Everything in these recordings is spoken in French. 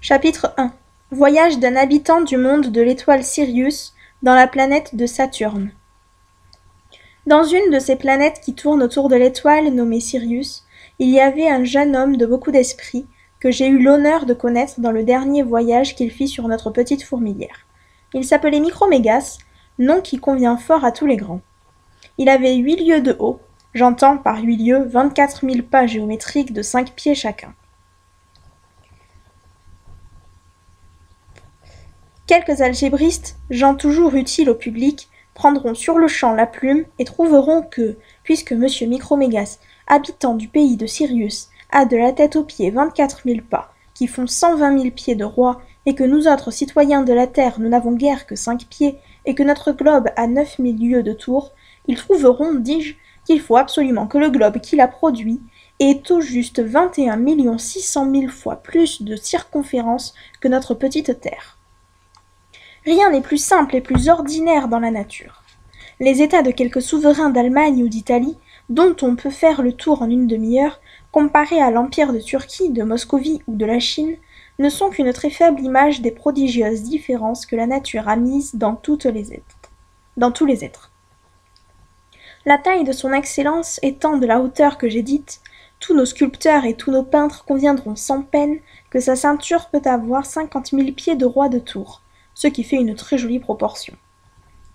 Chapitre 1. Voyage d'un habitant du monde de l'étoile Sirius dans la planète de Saturne. Dans une de ces planètes qui tournent autour de l'étoile nommée Sirius, il y avait un jeune homme de beaucoup d'esprit que j'ai eu l'honneur de connaître dans le dernier voyage qu'il fit sur notre petite fourmilière. Il s'appelait Micromégas, nom qui convient fort à tous les grands. Il avait 8 lieues de haut, j'entends par 8 lieues 24 000 pas géométriques de 5 pieds chacun. Quelques algébristes, gens toujours utiles au public, prendront sur-le-champ la plume et trouveront que, puisque M. Micromégas, habitant du pays de Sirius, a de la tête aux pieds 24 000 pas, qui font 120 000 pieds de roi, et que nous autres citoyens de la Terre nous n'avons guère que 5 pieds, et que notre globe a 9 000 lieues de tour, ils trouveront, dis-je, qu'il faut absolument que le globe qu'il a produit ait au juste 21 600 000 fois plus de circonférence que notre petite Terre. Rien n'est plus simple et plus ordinaire dans la nature. Les États de quelques souverains d'Allemagne ou d'Italie, dont on peut faire le tour en une demi-heure, comparés à l'empire de Turquie, de Moscovie ou de la Chine, ne sont qu'une très faible image des prodigieuses différences que la nature a mises dans tous les êtres. La taille de son excellence étant de la hauteur que j'ai dite, tous nos sculpteurs et tous nos peintres conviendront sans peine que sa ceinture peut avoir 50 000 pieds de roi de tour, ce qui fait une très jolie proportion.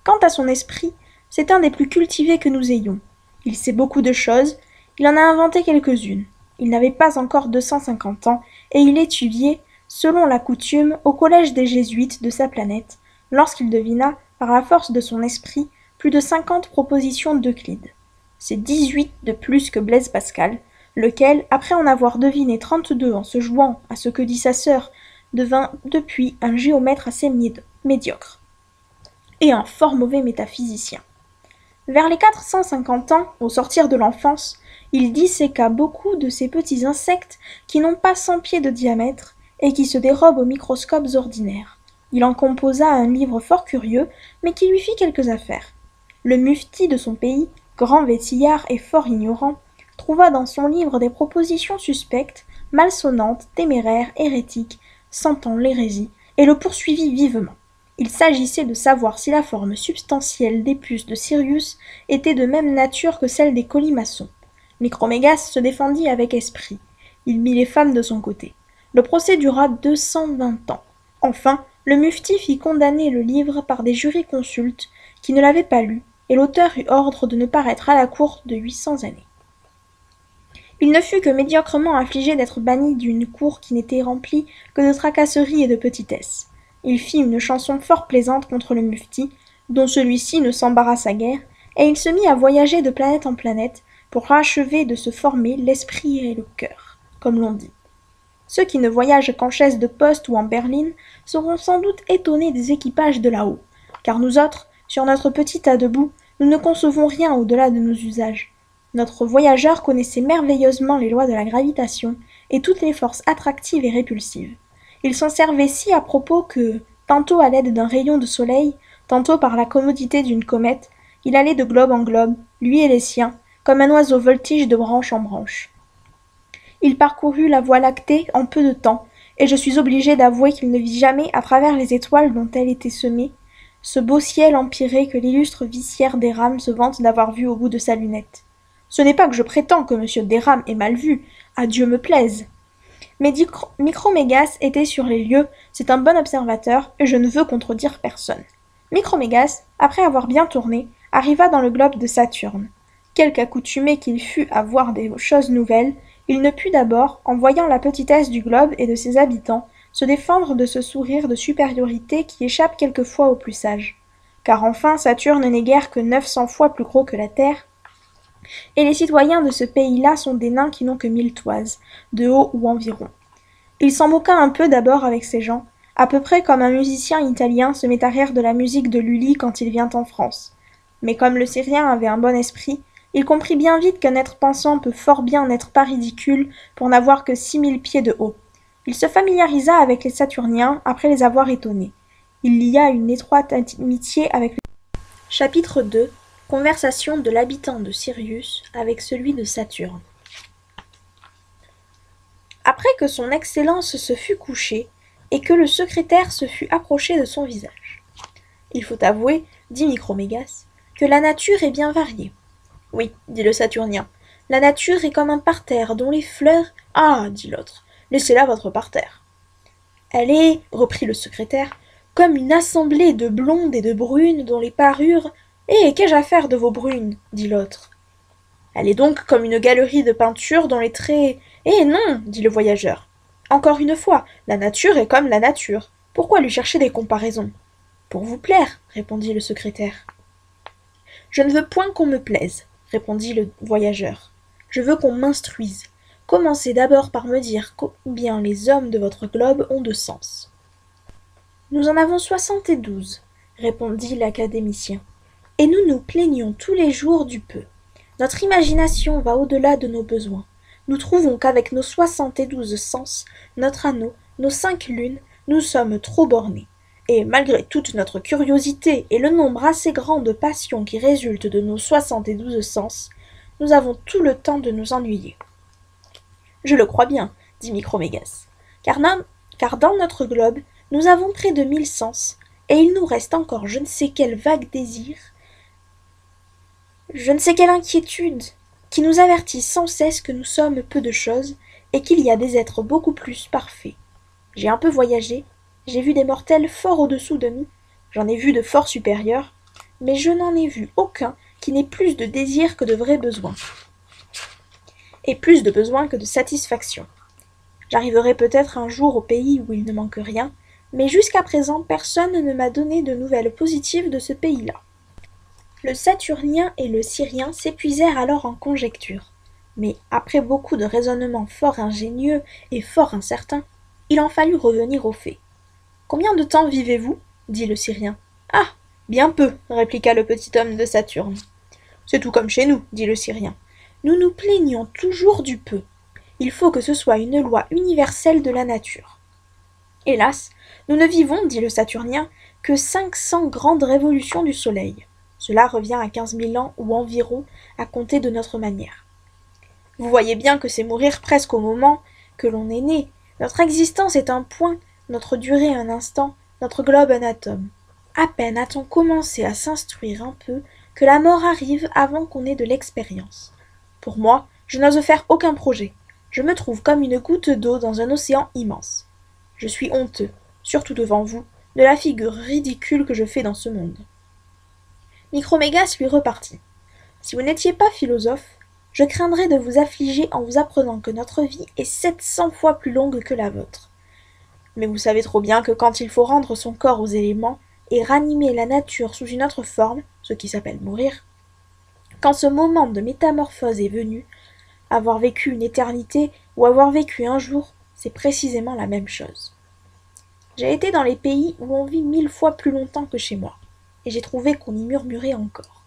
Quant à son esprit, c'est un des plus cultivés que nous ayons. Il sait beaucoup de choses, il en a inventé quelques-unes. Il n'avait pas encore 250 ans, et il étudiait, selon la coutume, au collège des jésuites de sa planète, lorsqu'il devina, par la force de son esprit, plus de 50 propositions d'Euclide. C'est 18 de plus que Blaise Pascal, lequel, après en avoir deviné 32 en se jouant à ce que dit sa sœur, devint depuis un géomètre assez médiocre, et un fort mauvais métaphysicien. Vers les 450 ans, au sortir de l'enfance, il disséqua beaucoup de ces petits insectes qui n'ont pas 100 pieds de diamètre et qui se dérobent aux microscopes ordinaires. Il en composa un livre fort curieux, mais qui lui fit quelques affaires. Le mufti de son pays, grand vétillard et fort ignorant, trouva dans son livre des propositions suspectes, malsonnantes, téméraires, hérétiques, sentant l'hérésie, et le poursuivit vivement. Il s'agissait de savoir si la forme substantielle des puces de Sirius était de même nature que celle des colimaçons. Micromégas se défendit avec esprit. Il mit les femmes de son côté. Le procès dura 220 ans. Enfin, le mufti fit condamner le livre par des jurisconsultes qui ne l'avaient pas lu, et l'auteur eut ordre de ne paraître à la cour de 800 années. Il ne fut que médiocrement affligé d'être banni d'une cour qui n'était remplie que de tracasseries et de petitesses. Il fit une chanson fort plaisante contre le mufti, dont celui-ci ne s'embarrassa guère, et il se mit à voyager de planète en planète pour achever de se former l'esprit et le cœur, comme l'on dit. Ceux qui ne voyagent qu'en chaise de poste ou en berline seront sans doute étonnés des équipages de là-haut, car nous autres, sur notre petit tas debout, nous ne concevons rien au-delà de nos usages. Notre voyageur connaissait merveilleusement les lois de la gravitation et toutes les forces attractives et répulsives. Il s'en servait si à propos que, tantôt à l'aide d'un rayon de soleil, tantôt par la commodité d'une comète, il allait de globe en globe, lui et les siens, comme un oiseau voltige de branche en branche. Il parcourut la Voie lactée en peu de temps, et je suis obligé d'avouer qu'il ne vit jamais, à travers les étoiles dont elle était semée, ce beau ciel empyré que l'illustre Vissière d'Érame se vante d'avoir vu au bout de sa lunette. Ce n'est pas que je prétends que M. d'Érame ait mal vu, à Dieu me plaise. Mais Micromégas était sur les lieux, c'est un bon observateur, et je ne veux contredire personne. Micromégas, après avoir bien tourné, arriva dans le globe de Saturne. Quelque accoutumé qu'il fût à voir des choses nouvelles, il ne put d'abord, en voyant la petitesse du globe et de ses habitants, se défendre de ce sourire de supériorité qui échappe quelquefois aux plus sages. Car enfin Saturne n'est guère que 900 fois plus gros que la Terre, et les citoyens de ce pays-là sont des nains qui n'ont que 1000 toises, de haut ou environ. Il s'en moqua un peu d'abord avec ces gens, à peu près comme un musicien italien se met à rire de la musique de Lully quand il vient en France. Mais comme le Syrien avait un bon esprit, il comprit bien vite qu'un être pensant peut fort bien n'être pas ridicule pour n'avoir que 6000 pieds de haut. Il se familiarisa avec les Saturniens après les avoir étonnés. Il lia une étroite amitié avec le... Chapitre 2. Conversation de l'habitant de Sirius avec celui de Saturne. Après que son Excellence se fut couché, et que le secrétaire se fût approché de son visage. « Il faut avouer, dit Micromégas, que la nature est bien variée. »« Oui, dit le Saturnien, la nature est comme un parterre dont les fleurs... »« Ah, dit l'autre, laissez-la votre parterre. »« Elle est, reprit le secrétaire, comme une assemblée de blondes et de brunes dont les parures... »« Eh, qu'ai-je à faire de vos brunes, dit l'autre. »« Elle est donc comme une galerie de peinture dont les traits... »« Eh non, dit le voyageur. Encore une fois, la nature est comme la nature. Pourquoi lui chercher des comparaisons ? » Pour vous plaire, répondit le secrétaire. Je ne veux point qu'on me plaise, répondit le voyageur. Je veux qu'on m'instruise. Commencez d'abord par me dire combien les hommes de votre globe ont de sens. Nous en avons 72, répondit l'académicien, et nous nous plaignons tous les jours du peu. Notre imagination va au-delà de nos besoins. Nous trouvons qu'avec nos 72 sens, notre anneau, nos 5 lunes, nous sommes trop bornés. Et malgré toute notre curiosité et le nombre assez grand de passions qui résultent de nos 72 sens, nous avons tout le temps de nous ennuyer. Je le crois bien, dit Micromégas, car dans notre globe, nous avons près de 1000 sens, et il nous reste encore je ne sais quel vague désir, je ne sais quelle inquiétude, qui nous avertit sans cesse que nous sommes peu de choses, et qu'il y a des êtres beaucoup plus parfaits. J'ai un peu voyagé, j'ai vu des mortels fort au-dessous de nous, j'en ai vu de fort supérieurs, mais je n'en ai vu aucun qui n'ait plus de désir que de vrais besoins, et plus de besoins que de satisfaction. J'arriverai peut-être un jour au pays où il ne manque rien, mais jusqu'à présent personne ne m'a donné de nouvelles positives de ce pays-là. Le Saturnien et le Syrien s'épuisèrent alors en conjectures, mais après beaucoup de raisonnements fort ingénieux et fort incertains, il en fallut revenir aux faits. « Combien de temps vivez-vous » dit le Syrien. « Ah, bien peu, répliqua le petit homme de Saturne. « C'est tout comme chez nous, dit le Syrien. Nous nous plaignons toujours du peu. Il faut que ce soit une loi universelle de la nature. Hélas, nous ne vivons, dit le Saturnien, que 500 grandes révolutions du soleil. Cela revient à 15 000 ans ou environ à compter de notre manière. Vous voyez bien que c'est mourir presque au moment que l'on est né. Notre existence est un point, notre durée un instant, notre globe un atome. À peine a-t-on commencé à s'instruire un peu que la mort arrive avant qu'on ait de l'expérience. Pour moi, je n'ose faire aucun projet. Je me trouve comme une goutte d'eau dans un océan immense. Je suis honteux, surtout devant vous, de la figure ridicule que je fais dans ce monde. Micromégas lui repartit. Si vous n'étiez pas philosophe, je craindrais de vous affliger en vous apprenant que notre vie est 700 fois plus longue que la vôtre. Mais vous savez trop bien que quand il faut rendre son corps aux éléments et ranimer la nature sous une autre forme, ce qui s'appelle mourir, quand ce moment de métamorphose est venu, avoir vécu une éternité ou avoir vécu un jour, c'est précisément la même chose. J'ai été dans les pays où on vit 1000 fois plus longtemps que chez moi, et j'ai trouvé qu'on y murmurait encore.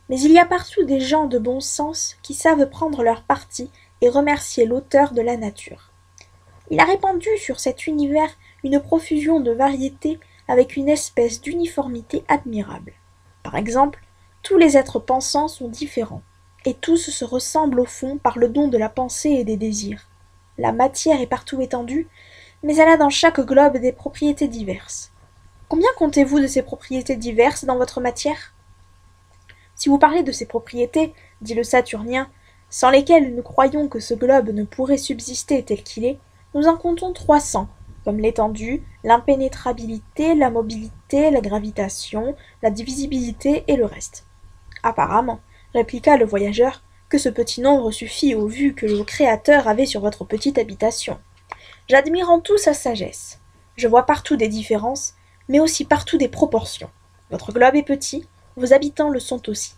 Mais il y a partout des gens de bon sens qui savent prendre leur parti et remercier l'auteur de la nature. Il a répandu sur cet univers une profusion de variétés avec une espèce d'uniformité admirable. Par exemple, tous les êtres pensants sont différents, et tous se ressemblent au fond par le don de la pensée et des désirs. La matière est partout étendue, mais elle a dans chaque globe des propriétés diverses. Combien comptez-vous de ces propriétés diverses dans votre matière ? Si vous parlez de ces propriétés, dit le Saturnien, sans lesquelles nous croyons que ce globe ne pourrait subsister tel qu'il est, nous en comptons 300, comme l'étendue, l'impénétrabilité, la mobilité, la gravitation, la divisibilité et le reste. Apparemment, répliqua le voyageur, que ce petit nombre suffit aux vues que le Créateur avait sur votre petite habitation. J'admire en tout sa sagesse. Je vois partout des différences, mais aussi partout des proportions. Votre globe est petit, vos habitants le sont aussi.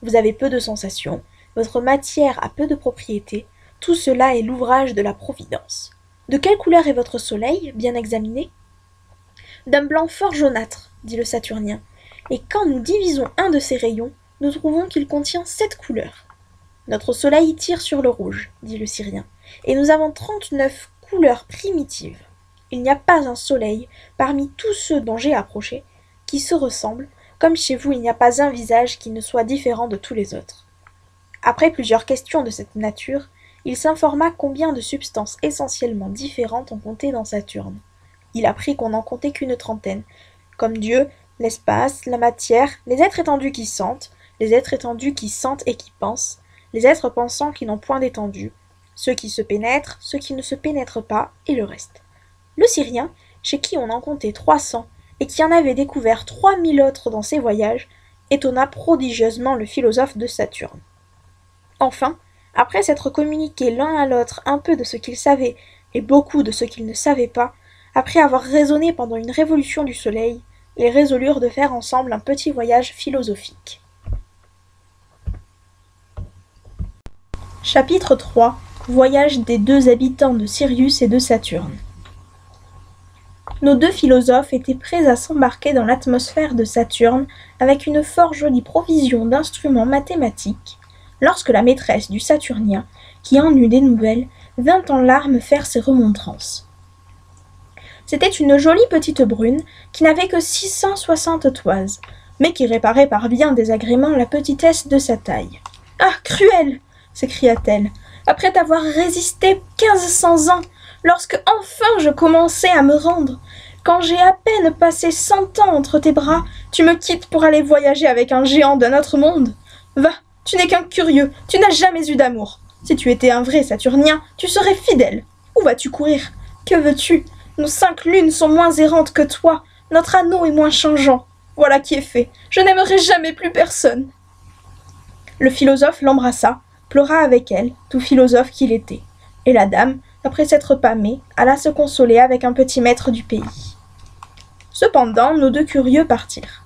Vous avez peu de sensations, votre matière a peu de propriétés, tout cela est l'ouvrage de la Providence. De quelle couleur est votre soleil, bien examiné ? D'un blanc fort jaunâtre, dit le Saturnien, et quand nous divisons un de ses rayons, nous trouvons qu'il contient 7 couleurs. Notre soleil tire sur le rouge, dit le Syrien, et nous avons 39 couleurs primitives. Il n'y a pas un soleil, parmi tous ceux dont j'ai approché, qui se ressemble, comme chez vous il n'y a pas un visage qui ne soit différent de tous les autres. Après plusieurs questions de cette nature, il s'informa combien de substances essentiellement différentes on comptait dans Saturne. Il apprit qu'on n'en comptait qu'une trentaine. Comme Dieu, l'espace, la matière, les êtres étendus qui sentent, les êtres étendus qui sentent et qui pensent, les êtres pensants qui n'ont point d'étendue, ceux qui se pénètrent, ceux qui ne se pénètrent pas, et le reste. Le Syrien, chez qui on en comptait 300, et qui en avait découvert 3000 autres dans ses voyages, étonna prodigieusement le philosophe de Saturne. Enfin, après s'être communiqué l'un à l'autre un peu de ce qu'ils savaient et beaucoup de ce qu'ils ne savaient pas, après avoir raisonné pendant une révolution du soleil, ils résolurent de faire ensemble un petit voyage philosophique. Chapitre 3. Voyage des deux habitants de Sirius et de Saturne. Nos deux philosophes étaient prêts à s'embarquer dans l'atmosphère de Saturne avec une fort jolie provision d'instruments mathématiques, lorsque la maîtresse du Saturnien, qui en eut des nouvelles, vint en larmes faire ses remontrances. C'était une jolie petite brune qui n'avait que 660 toises, mais qui réparait par bien désagrément la petitesse de sa taille. « Ah, cruelle !» s'écria-t-elle, « après t'avoir résisté 1500 ans, lorsque enfin je commençais à me rendre, quand j'ai à peine passé 100 ans entre tes bras, tu me quittes pour aller voyager avec un géant d'un autre monde. Va, tu n'es qu'un curieux, tu n'as jamais eu d'amour. Si tu étais un vrai Saturnien, tu serais fidèle. Où vas-tu courir? Que veux-tu? Nos 5 lunes sont moins errantes que toi, notre anneau est moins changeant. Voilà qui est fait, je n'aimerai jamais plus personne. » Le philosophe l'embrassa, pleura avec elle, tout philosophe qu'il était, et la dame, après s'être pâmée, alla se consoler avec un petit maître du pays. Cependant, nos deux curieux partirent.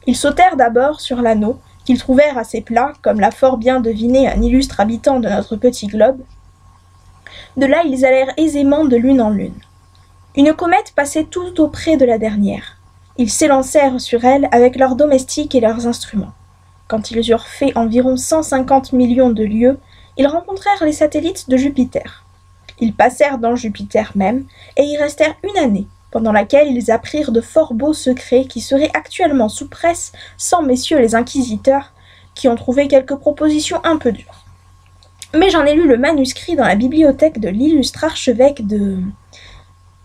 Ils sautèrent d'abord sur l'anneau, qu'ils trouvèrent assez plat, comme l'a fort bien deviné un illustre habitant de notre petit globe. De là, ils allèrent aisément de lune en lune. Une comète passait tout auprès de la dernière. Ils s'élancèrent sur elle avec leurs domestiques et leurs instruments. Quand ils eurent fait environ 150 millions de lieues, ils rencontrèrent les satellites de Jupiter. Ils passèrent dans Jupiter même, et y restèrent une année, pendant laquelle ils apprirent de fort beaux secrets qui seraient actuellement sous presse sans messieurs les inquisiteurs, qui ont trouvé quelques propositions un peu dures. Mais j'en ai lu le manuscrit dans la bibliothèque de l'illustre archevêque de...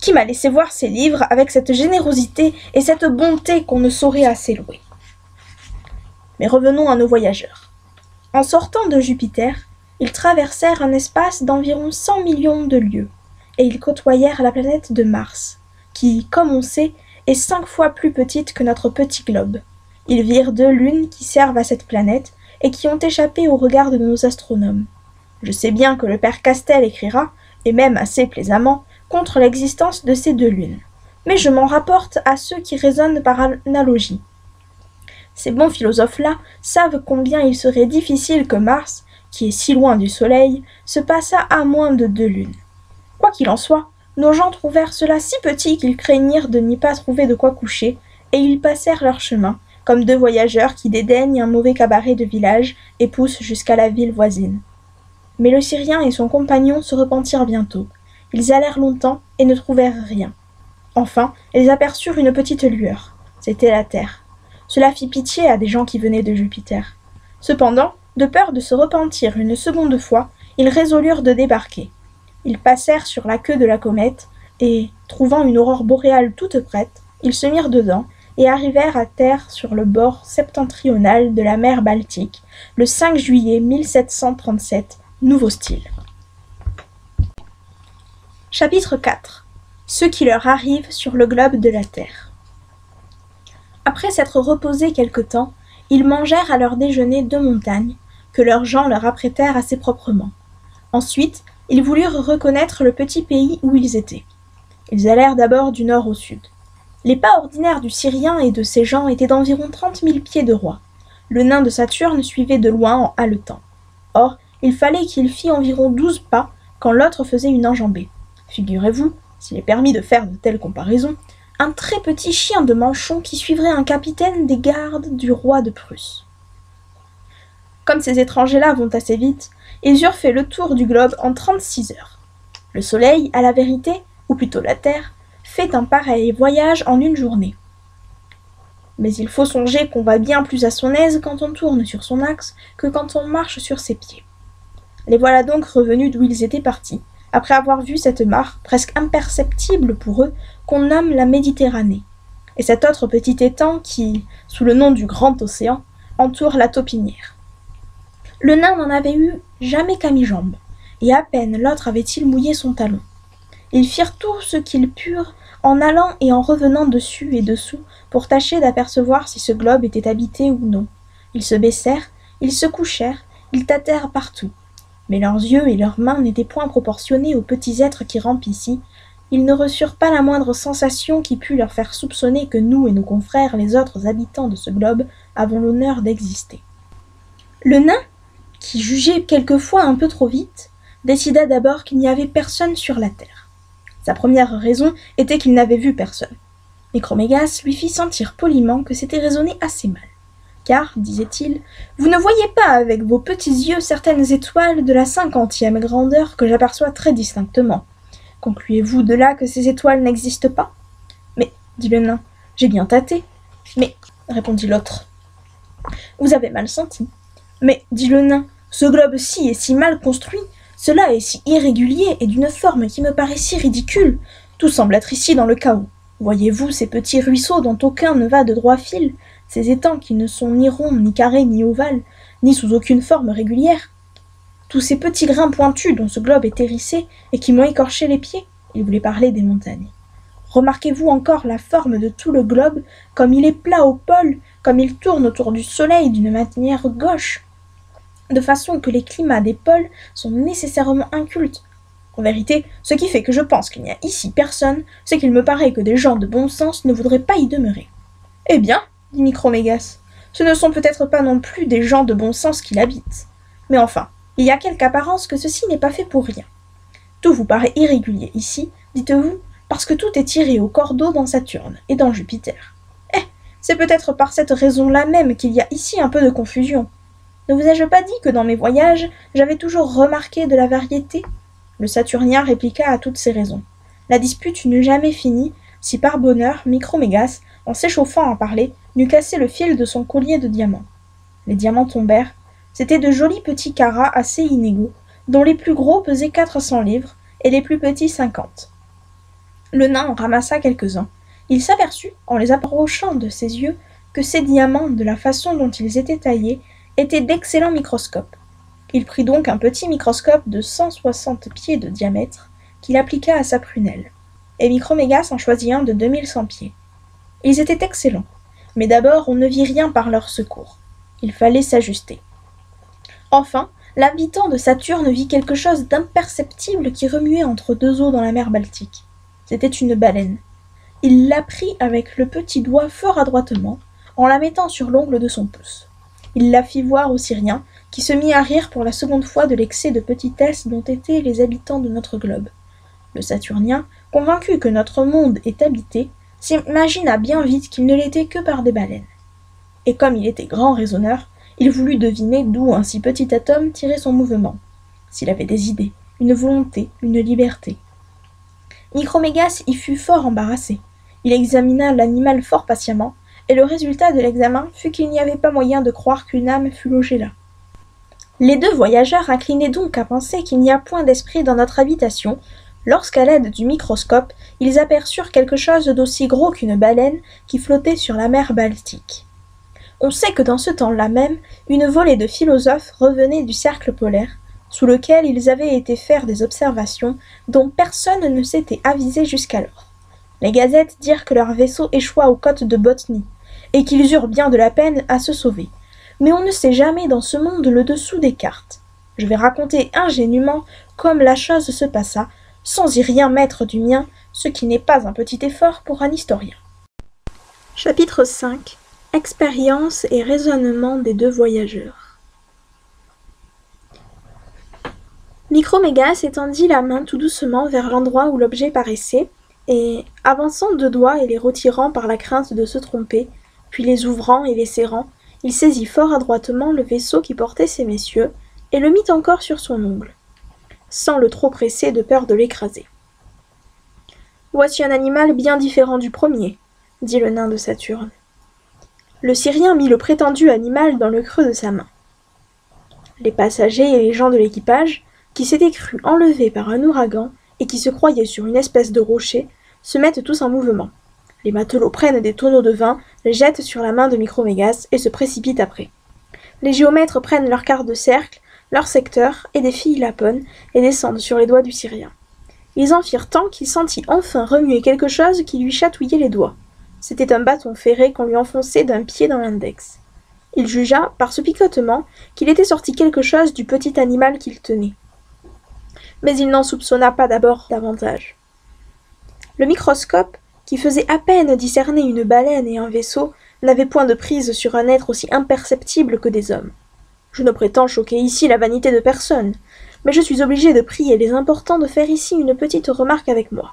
qui m'a laissé voir ses livres avec cette générosité et cette bonté qu'on ne saurait assez louer. Mais revenons à nos voyageurs. En sortant de Jupiter, ils traversèrent un espace d'environ 100 millions de lieues, et ils côtoyèrent la planète de Mars, qui, comme on sait, est 5 fois plus petite que notre petit globe. Ils virent 2 lunes qui servent à cette planète, et qui ont échappé au regard de nos astronomes. Je sais bien que le père Castel écrira, et même assez plaisamment, contre l'existence de ces 2 lunes, mais je m'en rapporte à ceux qui raisonnent par analogie. Ces bons philosophes-là savent combien il serait difficile que Mars, qui est si loin du Soleil, se passât à moins de 2 lunes. Quoi qu'il en soit, nos gens trouvèrent cela si petit qu'ils craignirent de n'y pas trouver de quoi coucher, et ils passèrent leur chemin, comme 2 voyageurs qui dédaignent un mauvais cabaret de village et poussent jusqu'à la ville voisine. Mais le Syrien et son compagnon se repentirent bientôt. Ils allèrent longtemps et ne trouvèrent rien. Enfin, ils aperçurent une petite lueur. C'était la Terre. Cela fit pitié à des gens qui venaient de Jupiter. Cependant, de peur de se repentir une seconde fois, ils résolurent de débarquer. Ils passèrent sur la queue de la comète, et, trouvant une aurore boréale toute prête, ils se mirent dedans, et arrivèrent à terre sur le bord septentrional de la mer Baltique, le 5 juillet 1737, nouveau style. Chapitre 4. Ce qui leur arrive sur le globe de la Terre. Après s'être reposés quelque temps, ils mangèrent à leur déjeuner 2 montagnes, que leurs gens leur apprêtèrent assez proprement. Ensuite, ils voulurent reconnaître le petit pays où ils étaient. Ils allèrent d'abord du nord au sud. Les pas ordinaires du Syrien et de ses gens étaient d'environ 30 000 pieds de roi. Le nain de Saturne suivait de loin en haletant. Or, il fallait qu'il fît environ 12 pas quand l'autre faisait une enjambée. Figurez-vous, s'il est permis de faire de telles comparaisons, un très petit chien de manchon qui suivrait un capitaine des gardes du roi de Prusse. Comme ces étrangers-là vont assez vite, ils eurent fait le tour du globe en 36 heures. Le soleil, à la vérité, ou plutôt la Terre, fait un pareil voyage en une journée. Mais il faut songer qu'on va bien plus à son aise quand on tourne sur son axe que quand on marche sur ses pieds. Les voilà donc revenus d'où ils étaient partis, après avoir vu cette mare, presque imperceptible pour eux, qu'on nomme la Méditerranée, et cet autre petit étang qui, sous le nom du Grand Océan, entoure la taupinière. Le nain n'en avait eu jamais qu'à mi-jambe, et à peine l'autre avait-il mouillé son talon. Ils firent tout ce qu'ils purent en allant et en revenant dessus et dessous pour tâcher d'apercevoir si ce globe était habité ou non. Ils se baissèrent, ils se couchèrent, ils tâtèrent partout. Mais leurs yeux et leurs mains n'étaient point proportionnés aux petits êtres qui rampent ici. Ils ne reçurent pas la moindre sensation qui pût leur faire soupçonner que nous et nos confrères, les autres habitants de ce globe, avons l'honneur d'exister. Le nain, qui jugeait quelquefois un peu trop vite, décida d'abord qu'il n'y avait personne sur la terre. Sa première raison était qu'il n'avait vu personne. Micromégas lui fit sentir poliment que c'était raisonner assez mal. Car, disait-il, vous ne voyez pas avec vos petits yeux certaines étoiles de la 50e grandeur que j'aperçois très distinctement. Concluez-vous de là que ces étoiles n'existent pas ? Mais, dit le nain, j'ai bien tâté. Mais, répondit l'autre, vous avez mal senti. Mais, dit le nain, ce globe-ci est si mal construit, cela est si irrégulier et d'une forme qui me paraît si ridicule. Tout semble être ici dans le chaos. Voyez-vous ces petits ruisseaux dont aucun ne va de droit fil, ces étangs qui ne sont ni ronds, ni carrés, ni ovales, ni sous aucune forme régulière. Tous ces petits grains pointus dont ce globe est hérissé et qui m'ont écorché les pieds, il voulait parler des montagnes. Remarquez-vous encore la forme de tout le globe, comme il est plat au pôle, comme il tourne autour du soleil d'une manière gauche, de façon que les climats des pôles sont nécessairement incultes. En vérité, ce qui fait que je pense qu'il n'y a ici personne, c'est qu'il me paraît que des gens de bon sens ne voudraient pas y demeurer. Eh bien, dit Micromégas, ce ne sont peut-être pas non plus des gens de bon sens qui l'habitent. Mais enfin, il y a quelque apparence que ceci n'est pas fait pour rien. Tout vous paraît irrégulier ici, dites-vous, parce que tout est tiré au cordeau dans Saturne et dans Jupiter. C'est peut-être par cette raison-là même qu'il y a ici un peu de confusion. Ne vous ai-je pas dit que dans mes voyages, j'avais toujours remarqué de la variété ? Le Saturnien répliqua à toutes ces raisons. La dispute n'eût jamais fini si par bonheur Micromégas, en s'échauffant à parler, n'eût cassé le fil de son collier de diamants. Les diamants tombèrent. C'étaient de jolis petits carats assez inégaux, dont les plus gros pesaient 400 livres et les plus petits 50. Le nain en ramassa quelques-uns. Il s'aperçut, en les approchant de ses yeux, que ces diamants, de la façon dont ils étaient taillés, étaient d'excellents microscopes. Il prit donc un petit microscope de 160 pieds de diamètre, qu'il appliqua à sa prunelle, et Micromégas en choisit un de 2100 pieds. Ils étaient excellents, mais d'abord on ne vit rien par leur secours. Il fallait s'ajuster. Enfin, l'habitant de Saturne vit quelque chose d'imperceptible qui remuait entre deux eaux dans la mer Baltique. C'était une baleine. Il la prit avec le petit doigt fort adroitement, en la mettant sur l'ongle de son pouce. Il la fit voir au Syrien, qui se mit à rire pour la seconde fois de l'excès de petitesse dont étaient les habitants de notre globe. Le Saturnien, convaincu que notre monde est habité, s'imagina bien vite qu'il ne l'était que par des baleines. Et comme il était grand raisonneur, il voulut deviner d'où un si petit atome tirait son mouvement, s'il avait des idées, une volonté, une liberté. Micromégas y fut fort embarrassé. Il examina l'animal fort patiemment, et le résultat de l'examen fut qu'il n'y avait pas moyen de croire qu'une âme fût logée là. Les deux voyageurs inclinaient donc à penser qu'il n'y a point d'esprit dans notre habitation, lorsqu'à l'aide du microscope, ils aperçurent quelque chose d'aussi gros qu'une baleine qui flottait sur la mer Baltique. On sait que dans ce temps-là même, une volée de philosophes revenait du cercle polaire, sous lequel ils avaient été faire des observations dont personne ne s'était avisé jusqu'alors. Les gazettes dirent que leur vaisseau échoua aux côtes de Botnie, et qu'ils eurent bien de la peine à se sauver. Mais on ne sait jamais dans ce monde le dessous des cartes. Je vais raconter ingénument comme la chose se passa, sans y rien mettre du mien, ce qui n'est pas un petit effort pour un historien. Chapitre 5. Expérience et raisonnement des deux voyageurs. Micromégas étendit la main tout doucement vers l'endroit où l'objet paraissait, et, avançant deux doigts et les retirant par la crainte de se tromper, puis les ouvrant et les serrant, il saisit fort adroitement le vaisseau qui portait ces messieurs, et le mit encore sur son ongle, sans le trop presser de peur de l'écraser. « Voici un animal bien différent du premier, » dit le nain de Saturne. Le Syrien mit le prétendu animal dans le creux de sa main. Les passagers et les gens de l'équipage, qui s'étaient crus enlevés par un ouragan et qui se croyaient sur une espèce de rocher, se mettent tous en mouvement. Les matelots prennent des tonneaux de vin, les jettent sur la main de Micromégas et se précipitent après. Les géomètres prennent leur quart de cercle, leur secteur et des filles laponnes et descendent sur les doigts du Syrien. Ils en firent tant qu'il sentit enfin remuer quelque chose qui lui chatouillait les doigts. C'était un bâton ferré qu'on lui enfonçait d'un pied dans l'index. Il jugea, par ce picotement, qu'il était sorti quelque chose du petit animal qu'il tenait. Mais il n'en soupçonna pas d'abord davantage. Le microscope, qui faisait à peine discerner une baleine et un vaisseau, n'avait point de prise sur un être aussi imperceptible que des hommes. Je ne prétends choquer ici la vanité de personne, mais je suis obligé de prier les importants de faire ici une petite remarque avec moi.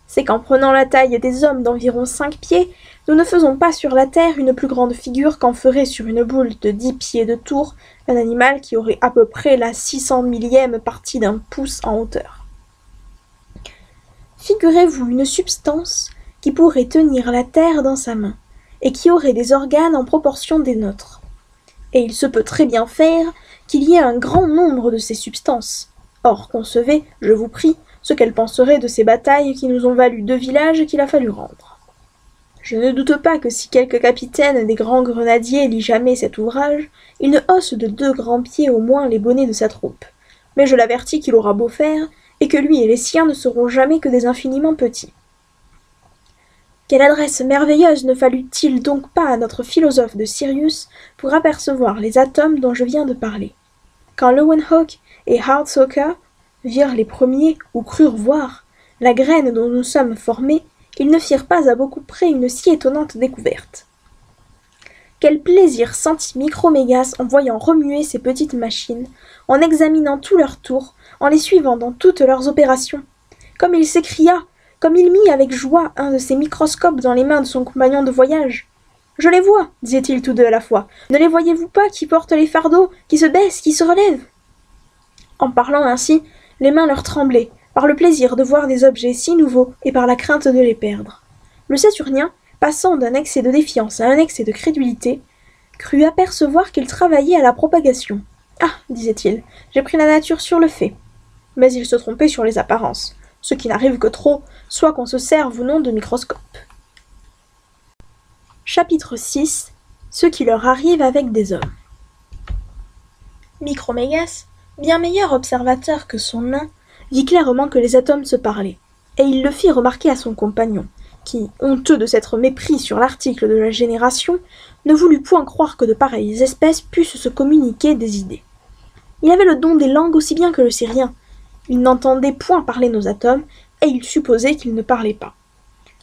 C'est qu'en prenant la taille des hommes d'environ 5 pieds, nous ne faisons pas sur la terre une plus grande figure qu'en ferait sur une boule de 10 pieds de tour un animal qui aurait à peu près la 600 millième partie d'un pouce en hauteur. Figurez-vous une substance qui pourrait tenir la terre dans sa main, et qui aurait des organes en proportion des nôtres. Et il se peut très bien faire qu'il y ait un grand nombre de ces substances. Or, concevez, je vous prie, ce qu'elle penserait de ces batailles qui nous ont valu 2 villages qu'il a fallu rendre. Je ne doute pas que si quelque capitaine des grands grenadiers lit jamais cet ouvrage, il ne hausse de 2 grands pieds au moins les bonnets de sa troupe. Mais je l'avertis qu'il aura beau faire, et que lui et les siens ne seront jamais que des infiniment petits. Quelle adresse merveilleuse ne fallut-il donc pas à notre philosophe de Sirius pour apercevoir les atomes dont je viens de parler. Quand Leeuwenhoek et Hartsoeker virent les premiers, ou crurent voir, la graine dont nous sommes formés, ils ne firent pas à beaucoup près une si étonnante découverte. Quel plaisir sentit Micromégas en voyant remuer ces petites machines, en examinant tout leur tour, en les suivant dans toutes leurs opérations. Comme il s'écria, comme il mit avec joie un de ses microscopes dans les mains de son compagnon de voyage. « Je les vois, disaient-ils tous deux à la fois. Ne les voyez-vous pas qui portent les fardeaux, qui se baissent, qui se relèvent ?» En parlant ainsi, les mains leur tremblaient, par le plaisir de voir des objets si nouveaux et par la crainte de les perdre. Le Saturnien, passant d'un excès de défiance à un excès de crédulité, crut apercevoir qu'il travaillait à la propagation. « Ah, disait-il, j'ai pris la nature sur le fait. » Mais il se trompait sur les apparences, ce qui n'arrive que trop, soit qu'on se serve ou non de microscope. Chapitre 6. Ce qui leur arrive avec des hommes. Micromégas, bien meilleur observateur que son nain, vit clairement que les atomes se parlaient, et il le fit remarquer à son compagnon, qui, honteux de s'être mépris sur l'article de la génération, ne voulut point croire que de pareilles espèces pussent se communiquer des idées. Il avait le don des langues aussi bien que le Syrien. Il n'entendait point parler nos atomes, et il supposait qu'ils ne parlaient pas.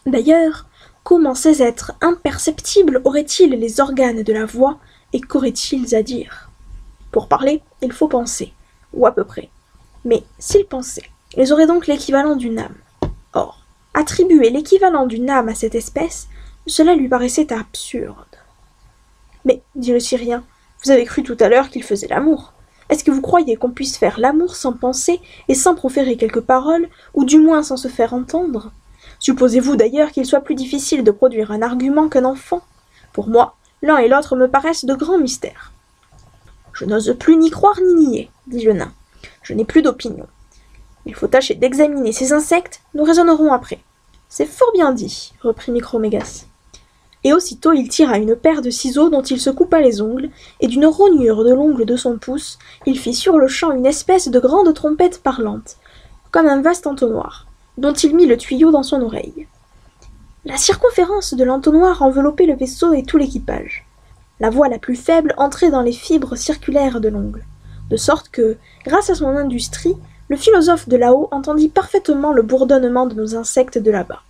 D'ailleurs, comment ces êtres imperceptibles auraient-ils les organes de la voix, et qu'auraient-ils à dire? Pour parler, il faut penser, ou à peu près. Mais s'ils pensaient, ils auraient donc l'équivalent d'une âme. Or, attribuer l'équivalent d'une âme à cette espèce, cela lui paraissait absurde. « Mais, dit le Syrien, vous avez cru tout à l'heure qu'il faisait l'amour. Est-ce que vous croyez qu'on puisse faire l'amour sans penser et sans proférer quelques paroles, ou du moins sans se faire entendre? Supposez-vous d'ailleurs qu'il soit plus difficile de produire un argument qu'un enfant? Pour moi, l'un et l'autre me paraissent de grands mystères. »« Je n'ose plus ni croire ni nier, dit le nain. Je n'ai plus d'opinion. Il faut tâcher d'examiner ces insectes, nous raisonnerons après. »« C'est fort bien dit, reprit Micromégas. Et aussitôt il tira une paire de ciseaux dont il se coupa les ongles, et d'une rognure de l'ongle de son pouce, il fit sur-le-champ une espèce de grande trompette parlante, comme un vaste entonnoir, dont il mit le tuyau dans son oreille. La circonférence de l'entonnoir enveloppait le vaisseau et tout l'équipage. La voix la plus faible entrait dans les fibres circulaires de l'ongle, de sorte que, grâce à son industrie, le philosophe de là-haut entendit parfaitement le bourdonnement de nos insectes de là-bas.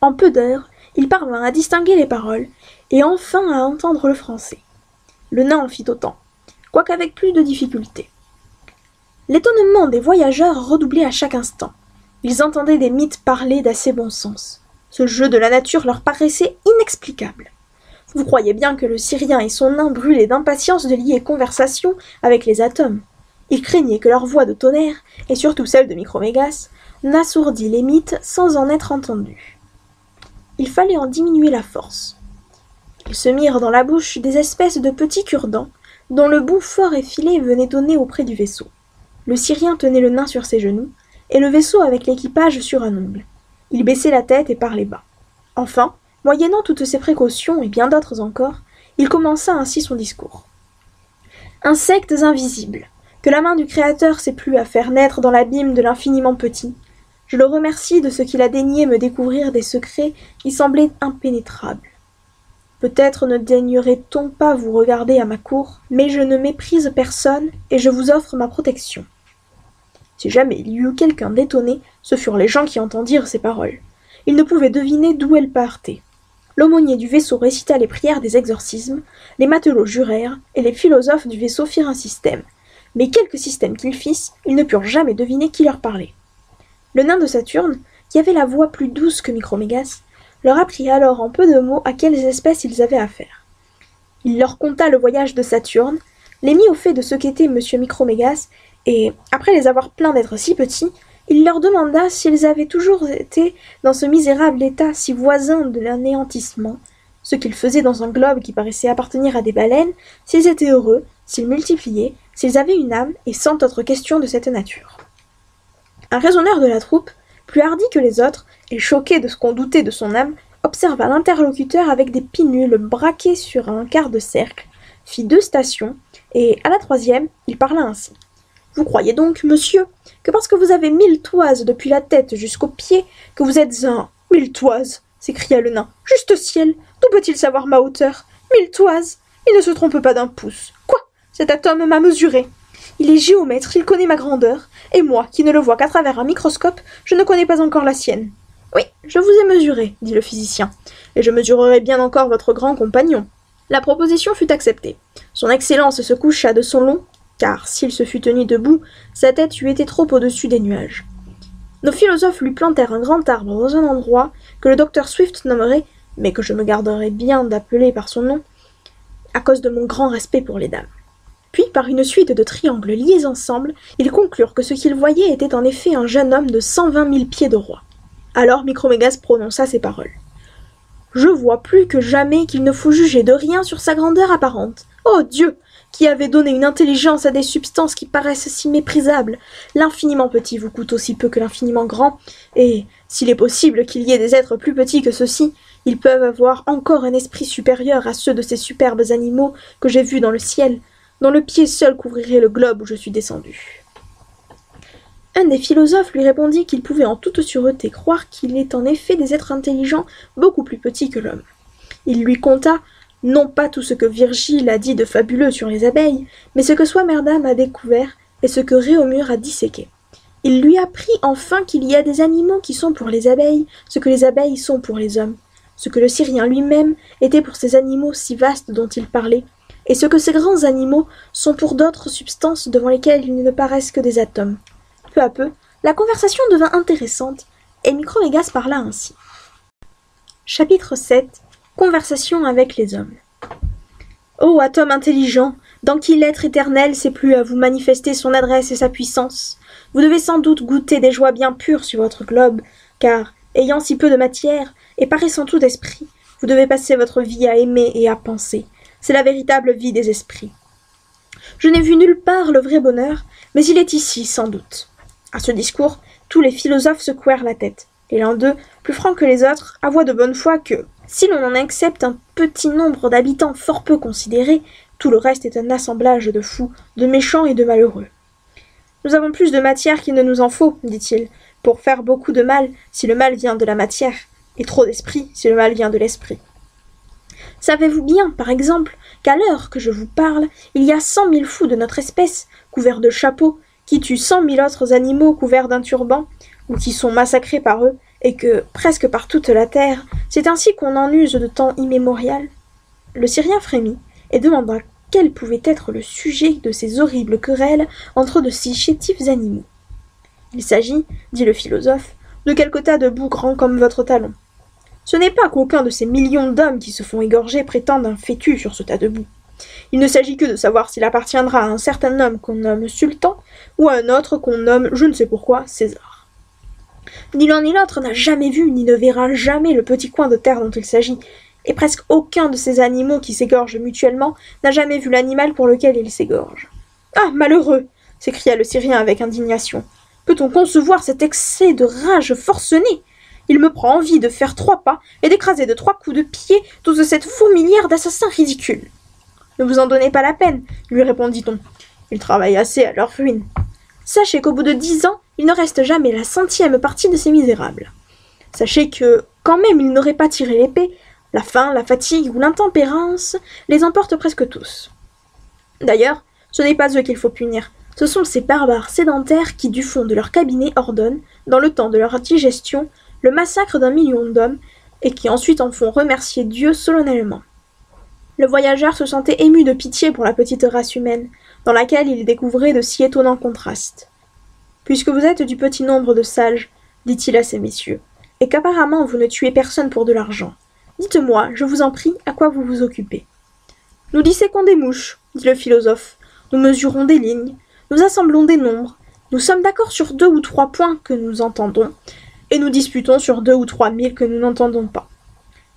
En peu d'heures, il parvint à distinguer les paroles, et enfin à entendre le français. Le nain en fit autant, quoique avec plus de difficulté. L'étonnement des voyageurs redoublait à chaque instant. Ils entendaient des mythes parler d'assez bon sens. Ce jeu de la nature leur paraissait inexplicable. Vous croyez bien que le Syrien et son nain brûlaient d'impatience de lier conversation avec les atomes. Ils craignaient que leur voix de tonnerre, et surtout celle de Micromégas, n'assourdît les mythes sans en être entendus. Il fallait en diminuer la force. Ils se mirent dans la bouche des espèces de petits cure-dents, dont le bout fort effilé venait donner auprès du vaisseau. Le Syrien tenait le nain sur ses genoux, et le vaisseau avec l'équipage sur un ongle. Il baissait la tête et parlait bas. Enfin, moyennant toutes ces précautions et bien d'autres encore, il commença ainsi son discours. Insectes invisibles, que la main du Créateur s'est plu à faire naître dans l'abîme de l'infiniment petit, je le remercie de ce qu'il a daigné me découvrir des secrets qui semblaient impénétrables. Peut-être ne daignerait-on pas vous regarder à ma cour, mais je ne méprise personne et je vous offre ma protection. Si jamais il y eut quelqu'un d'étonné, ce furent les gens qui entendirent ces paroles. Ils ne pouvaient deviner d'où elles partaient. L'aumônier du vaisseau récita les prières des exorcismes, les matelots jurèrent, et les philosophes du vaisseau firent un système. Mais quelque système qu'ils fissent, ils ne purent jamais deviner qui leur parlait. Le nain de Saturne, qui avait la voix plus douce que Micromégas, leur apprit alors en peu de mots à quelles espèces ils avaient affaire. Il leur conta le voyage de Saturne, les mit au fait de ce qu'était M. Micromégas, et, après les avoir plaints d'être si petits, il leur demanda s'ils avaient toujours été dans ce misérable état si voisin de l'anéantissement, ce qu'ils faisaient dans un globe qui paraissait appartenir à des baleines, s'ils étaient heureux, s'ils multipliaient, s'ils avaient une âme, et cent autres questions de cette nature. Un raisonneur de la troupe, plus hardi que les autres, et choqué de ce qu'on doutait de son âme, observa l'interlocuteur avec des pinules braquées sur un quart de cercle, fit 2 stations, et, à la 3e, il parla ainsi. « Vous croyez donc, monsieur, que parce que vous avez 1000 toises depuis la tête jusqu'aux pieds, que vous êtes un... 1000 toises !» s'écria le nain. « Juste ciel, d'où peut-il savoir ma hauteur? 1000 toises! Il ne se trompe pas d'un pouce. Quoi? Cet atome m'a mesuré. Il est géomètre, il connaît ma grandeur, et moi, qui ne le vois qu'à travers un microscope, je ne connais pas encore la sienne. »« Oui, je vous ai mesuré, » dit le physicien, « et je mesurerai bien encore votre grand compagnon. » La proposition fut acceptée. Son Excellence se coucha de son long, car s'il se fût tenu debout, sa tête eût été trop au-dessus des nuages. Nos philosophes lui plantèrent un grand arbre dans un endroit que le docteur Swift nommerait, mais que je me garderai bien d'appeler par son nom, à cause de mon grand respect pour les dames. Puis, par une suite de triangles liés ensemble, ils conclurent que ce qu'ils voyaient était en effet un jeune homme de 120 000 pieds de roi. Alors Micromégas prononça ces paroles. « Je vois plus que jamais qu'il ne faut juger de rien sur sa grandeur apparente. Ô Dieu, qui avait donné une intelligence à des substances qui paraissent si méprisables, l'infiniment petit vous coûte aussi peu que l'infiniment grand, et, s'il est possible qu'il y ait des êtres plus petits que ceux-ci, ils peuvent avoir encore un esprit supérieur à ceux de ces superbes animaux que j'ai vus dans le ciel, dont le pied seul couvrirait le globe où je suis descendu. » Un des philosophes lui répondit qu'il pouvait en toute sûreté croire qu'il est en effet des êtres intelligents beaucoup plus petits que l'homme. Il lui conta, non pas tout ce que Virgile a dit de fabuleux sur les abeilles, mais ce que Swammerdam a découvert et ce que Réaumur a disséqué. Il lui apprit enfin qu'il y a des animaux qui sont pour les abeilles ce que les abeilles sont pour les hommes, ce que le Syrien lui-même était pour ces animaux si vastes dont il parlait, et ce que ces grands animaux sont pour d'autres substances devant lesquelles ils ne paraissent que des atomes. Peu à peu, la conversation devint intéressante, et Micromégas parla ainsi. Chapitre 7. Conversation avec les hommes. Ô atome intelligent, dans qui l'être éternel s'est plu à vous manifester son adresse et sa puissance, vous devez sans doute goûter des joies bien pures sur votre globe, car, ayant si peu de matière, et paraissant tout d'esprit, vous devez passer votre vie à aimer et à penser. C'est la véritable vie des esprits. Je n'ai vu nulle part le vrai bonheur, mais il est ici, sans doute. À ce discours, tous les philosophes secouèrent la tête, et l'un d'eux, plus franc que les autres, avoua de bonne foi que, si l'on en accepte un petit nombre d'habitants fort peu considérés, tout le reste est un assemblage de fous, de méchants et de malheureux. Nous avons plus de matière qu'il ne nous en faut, dit-il, pour faire beaucoup de mal si le mal vient de la matière, et trop d'esprit si le mal vient de l'esprit. Savez-vous bien, par exemple, qu'à l'heure que je vous parle, il y a 100 000 fous de notre espèce, couverts de chapeaux, qui tuent 100 000 autres animaux couverts d'un turban, ou qui sont massacrés par eux, et que, presque par toute la terre, c'est ainsi qu'on en use de temps immémorial. Le Syrien frémit, et demanda quel pouvait être le sujet de ces horribles querelles entre de si chétifs animaux. Il s'agit, dit le philosophe, de quelque tas de boue grand comme votre talon. Ce n'est pas qu'aucun de ces millions d'hommes qui se font égorger prétendent un fétu sur ce tas de boue. Il ne s'agit que de savoir s'il appartiendra à un certain homme qu'on nomme sultan, ou à un autre qu'on nomme, je ne sais pourquoi, César. Ni l'un ni l'autre n'a jamais vu, ni ne verra jamais le petit coin de terre dont il s'agit, Et presque aucun de ces animaux qui s'égorgent mutuellement n'a jamais vu l'animal pour lequel ils s'égorgent. « Ah, malheureux !» s'écria le Syrien avec indignation. « Peut-on concevoir cet excès de rage forcenée ? Il me prend envie de faire 3 pas et d'écraser de 3 coups de pied toute cette fourmilière d'assassins ridicules. »« Ne vous en donnez pas la peine, lui répondit-on. Ils travaillent assez à leur ruine. Sachez qu'au bout de 10 ans, il ne reste jamais la 100e partie de ces misérables. Sachez que, quand même ils n'auraient pas tiré l'épée, la faim, la fatigue ou l'intempérance les emportent presque tous. D'ailleurs, ce n'est pas eux qu'il faut punir, ce sont ces barbares sédentaires qui, du fond de leur cabinet, ordonnent, dans le temps de leur digestion, le massacre d'1 million d'hommes, et qui ensuite en font remercier Dieu solennellement. » Le voyageur se sentait ému de pitié pour la petite race humaine, dans laquelle il découvrait de si étonnants contrastes. « Puisque vous êtes du petit nombre de sages, dit-il à ces messieurs, et qu'apparemment vous ne tuez personne pour de l'argent, dites-moi, je vous en prie, à quoi vous vous occupez. »« Nous disséquons des mouches, dit le philosophe, nous mesurons des lignes, nous assemblons des nombres, nous sommes d'accord sur 2 ou 3 points que nous entendons, et nous disputons sur 2 ou 3 000 que nous n'entendons pas. »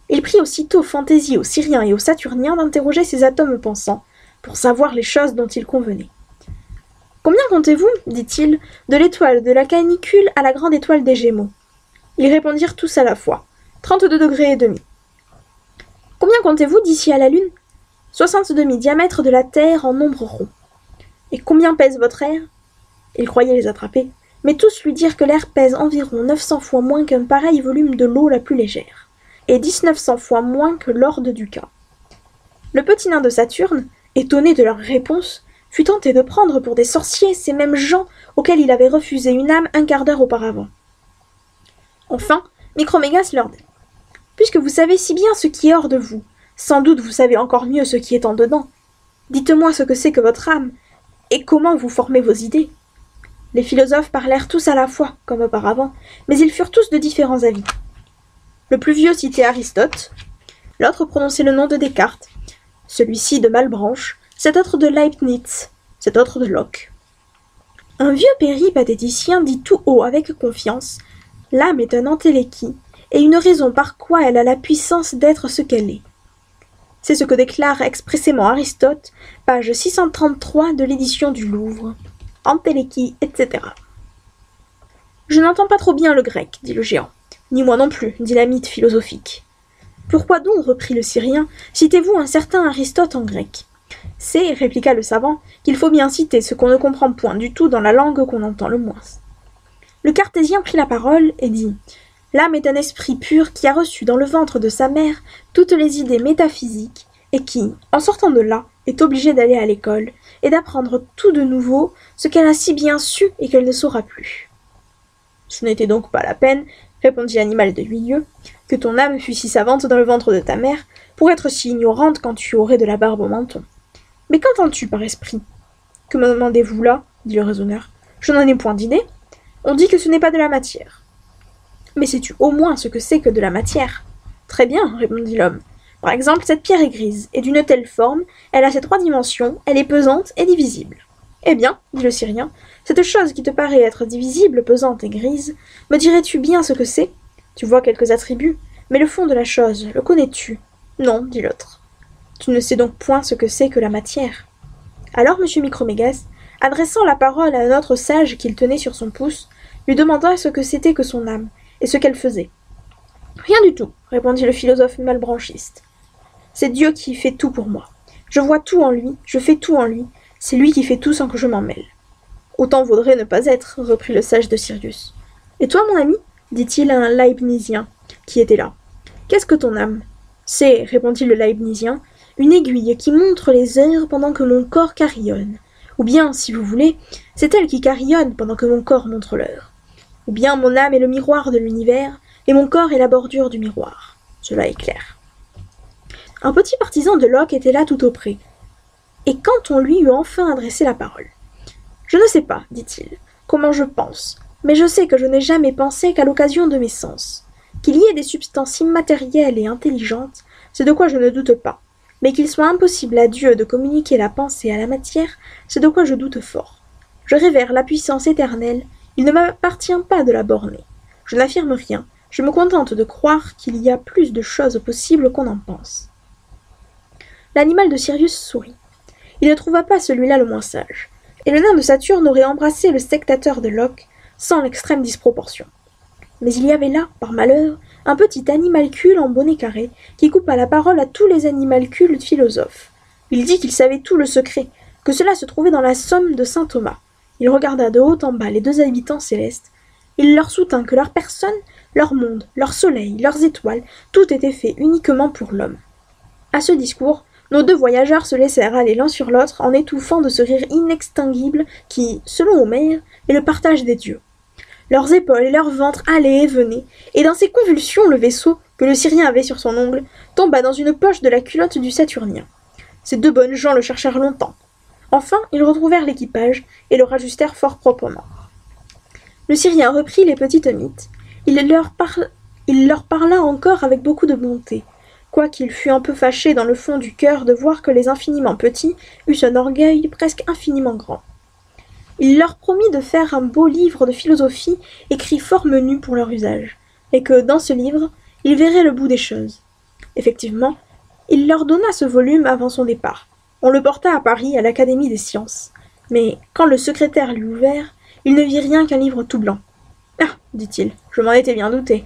Il prit aussitôt fantaisie aux Syriens et aux Saturniens d'interroger ces atomes pensants, pour savoir les choses dont il convenait. « Combien comptez-vous, dit-il, de l'étoile de la canicule à la grande étoile des Gémeaux ?» Ils répondirent tous à la fois, 32,5 degrés. « Combien comptez-vous d'ici à la Lune ? 60 demi-diamètres de la Terre en nombre rond. Et combien pèse votre air ? » Il croyait les attraper, mais tous lui dirent que l'air pèse environ 900 fois moins qu'un pareil volume de l'eau la plus légère, et 1900 fois moins que l'or de Ducat. Le petit nain de Saturne, étonné de leur réponse, fut tenté de prendre pour des sorciers ces mêmes gens auxquels il avait refusé une âme un quart d'heure auparavant. Enfin, Micromégas leur dit « Puisque vous savez si bien ce qui est hors de vous, sans doute vous savez encore mieux ce qui est en dedans. Dites-moi ce que c'est que votre âme, et comment vous formez vos idées. » Les philosophes parlèrent tous à la fois, comme auparavant, mais ils furent tous de différents avis. Le plus vieux citait Aristote, l'autre prononçait le nom de Descartes, celui-ci de Malebranche, cet autre de Leibniz, cet autre de Locke. Un vieux péripatéticien dit tout haut avec confiance « L'âme est un entéléchie, et une raison par quoi elle a la puissance d'être ce qu'elle est. » C'est ce que déclare expressément Aristote, page 633 de l'édition du Louvre. Entéléchie, etc. « Je n'entends pas trop bien le grec, dit le géant. Ni moi non plus, dit la mythe philosophique. Pourquoi donc, reprit le Syrien, citez-vous un certain Aristote en grec ? C'est, répliqua le savant, qu'il faut bien citer ce qu'on ne comprend point du tout dans la langue qu'on entend le moins. Le cartésien prit la parole et dit « L'âme est un esprit pur qui a reçu dans le ventre de sa mère toutes les idées métaphysiques et qui, en sortant de là, est obligée d'aller à l'école et d'apprendre tout de nouveau ce qu'elle a si bien su et qu'elle ne saura plus. » Ce n'était donc pas la peine, répondit l'animal de 8 lieues, que ton âme fût si savante dans le ventre de ta mère pour être si ignorante quand tu aurais de la barbe au menton. Mais qu'entends-tu par esprit ? Que me demandez-vous là ? Dit le raisonneur. Je n'en ai point d'idée. On dit que ce n'est pas de la matière. Mais sais-tu au moins ce que c'est que de la matière ? Très bien, répondit l'homme. Par exemple, cette pierre est grise, et d'une telle forme, elle a ses 3 dimensions, elle est pesante et divisible. Eh bien, dit le Syrien, cette chose qui te paraît être divisible, pesante et grise, me dirais-tu bien ce que c'est ? Tu vois quelques attributs, mais le fond de la chose, le connais-tu ? Non, dit l'autre. Tu ne sais donc point ce que c'est que la matière. Alors M. Micromégas, adressant la parole à un autre sage qu'il tenait sur son pouce, lui demanda ce que c'était que son âme, et ce qu'elle faisait. Rien du tout, répondit le philosophe malbranchiste. C'est Dieu qui fait tout pour moi. Je vois tout en lui, je fais tout en lui, c'est lui qui fait tout sans que je m'en mêle. Autant vaudrait ne pas être, reprit le sage de Sirius. Et toi, mon ami, dit-il à un Leibnizien qui était là. Qu'est-ce que ton âme ? C'est, répondit le Leibnizien, une aiguille qui montre les heures pendant que mon corps carillonne. Ou bien, si vous voulez, c'est elle qui carillonne pendant que mon corps montre l'heure. Ou bien mon âme est le miroir de l'univers, et mon corps est la bordure du miroir. Cela est clair. Un petit partisan de Locke était là tout auprès. Et quand on lui eut enfin adressé la parole. Je ne sais pas, dit-il, comment je pense, mais je sais que je n'ai jamais pensé qu'à l'occasion de mes sens. Qu'il y ait des substances immatérielles et intelligentes, c'est de quoi je ne doute pas, mais qu'il soit impossible à Dieu de communiquer la pensée à la matière, c'est de quoi je doute fort. Je révère la puissance éternelle, il ne m'appartient pas de la borner. Je n'affirme rien, Je me contente de croire qu'il y a plus de choses possibles qu'on en pense. » L'animal de Sirius sourit. Il ne trouva pas celui-là le moins sage, et le nain de Saturne aurait embrassé le sectateur de Locke sans l'extrême disproportion. Mais il y avait là, par malheur, un petit animalcule en bonnet carré qui coupa la parole à tous les animalcules philosophes. Il dit qu'il savait tout le secret, que cela se trouvait dans la somme de saint Thomas. Il regarda de haut en bas les deux habitants célestes. Il leur soutint que leur personne, leur monde, leur soleil, leurs étoiles, tout était fait uniquement pour l'homme. À ce discours, nos deux voyageurs se laissèrent aller l'un sur l'autre en étouffant de ce rire inextinguible qui, selon Homère, est le partage des dieux. Leurs épaules et leur ventre allaient et venaient, et dans ces convulsions le vaisseau, que le Syrien avait sur son ongle, tomba dans une poche de la culotte du Saturnien. Ces deux bonnes gens le cherchèrent longtemps. Enfin, ils retrouvèrent l'équipage et le rajustèrent fort proprement. Le Syrien reprit les petites mythes. Il leur parla encore avec beaucoup de bonté, quoiqu'il fût un peu fâché dans le fond du cœur de voir que les infiniment petits eussent un orgueil presque infiniment grand. Il leur promit de faire un beau livre de philosophie écrit fort menu pour leur usage, et que, dans ce livre, ils verraient le bout des choses. Effectivement, il leur donna ce volume avant son départ. On le porta à Paris, à l'Académie des sciences. Mais, quand le secrétaire l'eut ouvert, il ne vit rien qu'un livre tout blanc. « Ah, dit-il, je m'en étais bien douté.